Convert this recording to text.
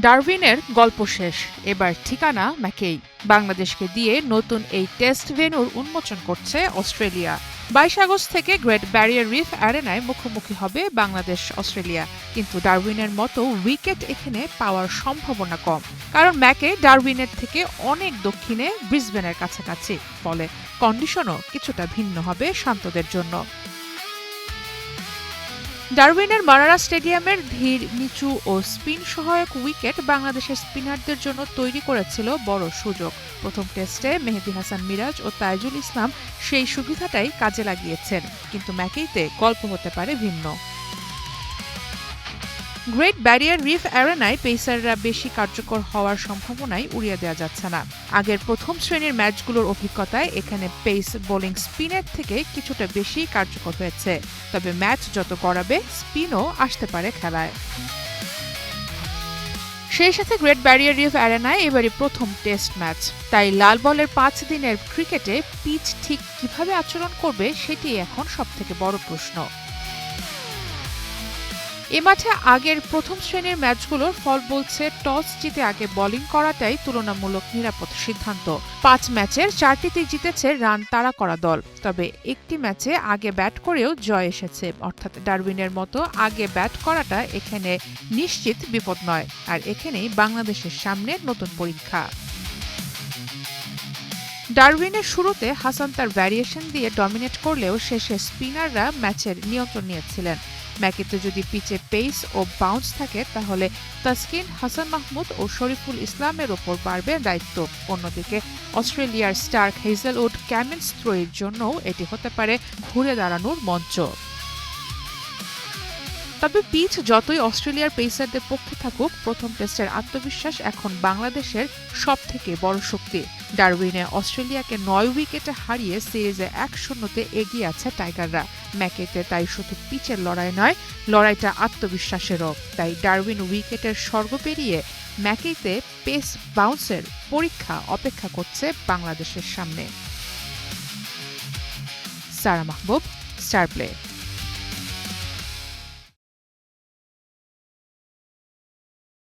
ডারউইনের গল্প শেষ, এবার ঠিকানা ম্যাকেই। বাংলাদেশকে দিয়ে নতুন এই টেস্ট ভেন্যুর উন্মোচন করছে অস্ট্রেলিয়া। 22 আগস্ট থেকে গ্রেট ব্যারিয়ার রিফ অ্যারেনায় মুখোমুখি হবে বাংলাদেশ অস্ট্রেলিয়া। কিন্তু ডারউইনের মতো উইকেট এখানে পাওয়ার সম্ভাবনা কম, কারণ ম্যাকে ডারউইনের থেকে অনেক দক্ষিণে, ব্রিসবেনের কাছাকাছি। ফলে কন্ডিশনও কিছুটা ভিন্ন হবে শান্তদের জন্য। ডারউইনের মারারা স্টেডিয়ামের ধীর, নিচু ও স্পিন সহায়ক উইকেট বাংলাদেশের স্পিনারদের জন্য তৈরি করেছিল বড় সুযোগ। প্রথম টেস্টে মেহেদী হাসান মিরাজ ও তাইজুল ইসলাম সেই সুবিধাটাই কাজে লাগিয়েছেন, কিন্তু ম্যাকেইতে গল্প হতে পারে ভিন্ন। গ্রেট ব্যারিয়ার রিফ অ্যারেনায় পেসাররা বেশি কার্যকর হওয়ার সম্ভাবনাই উড়িয়ে দেওয়া যাচ্ছে না। আগের প্রথম শ্রেণীর ম্যাচগুলোর অভিজ্ঞতায় এখানে পেস বোলিং স্পিনের থেকে কিছুটা বেশি কার্যকর হয়েছে, তবে ম্যাচ যত গড়াবে স্পিনও আসতে পারে খেলায়। সেই সাথে গ্রেট ব্যারিয়ার রিফ অ্যারেনায় এবারই প্রথম টেস্ট ম্যাচ, তাই লাল বলের 5 দিনের ক্রিকেটে পিচ ঠিক কিভাবে আচরণ করবে সেটি এখন সবথেকে বড় প্রশ্ন। এ মাঠে আগের প্রথম শ্রেণীর ম্যাচগুলোর ফল বলছে টস জিতে আগে বোলিং করাটাই তুলনামূলক নিরাপদ সিদ্ধান্ত। 5 ম্যাচের 4টিতেই জিতেছে রান তাড়া করা দল, তবে একটি ম্যাচে আগে ব্যাট করেও জয় এসেছে। অর্থাৎ ডারউইনের মতো আগে ব্যাট করাটা এখানে নিশ্চিত বিপদ নয়, আর এখানেই বাংলাদেশের সামনে নতুন পরীক্ষা। ডারউইনের শুরুতে হাসান তার ভ্যারিয়েশন দিয়ে ডমিনেট করলেও শেষে স্পিনাররা ম্যাচের নিয়ন্ত্রণ নিয়েছিলেন। ম্যাকেতে যদি পিচে পেস ও বাউন্স থাকে, তাহলে তাসকিন, হাসান মাহমুদ ও শরীফুল ইসলামের ওপর বাড়বে দায়িত্ব। অন্যদিকে অস্ট্রেলিয়ার স্টার্ক, হেজেলউড, ক্যামেন্স থ্রোয়ের জন্যও এটি হতে পারে ঘুরে দাঁড়ানোর মঞ্চ। তবে পিচ যতই অস্ট্রেলিয়ার পেসারদের পক্ষে থাকুক, প্রথম টেস্টের আত্মবিশ্বাস এখন বাংলাদেশের সবথেকে বড় শক্তি। ডারউইনে অস্ট্রেলিয়াকে 9 উইকেটে হারিয়ে সিরিজে 1-0 এগিয়ে আছে টাইগাররা। ম্যাকেতে তাই শুধু পিচের লড়াই নয়, লড়াইটা আত্মবিশ্বাসেরও। তাই ডারউইন উইকেটের স্বর্গ পেরিয়ে ম্যাকেতে পেস বাউন্সের পরীক্ষা অপেক্ষা করছে বাংলাদেশের সামনে। সারা মাহবুব, স্টার প্লে।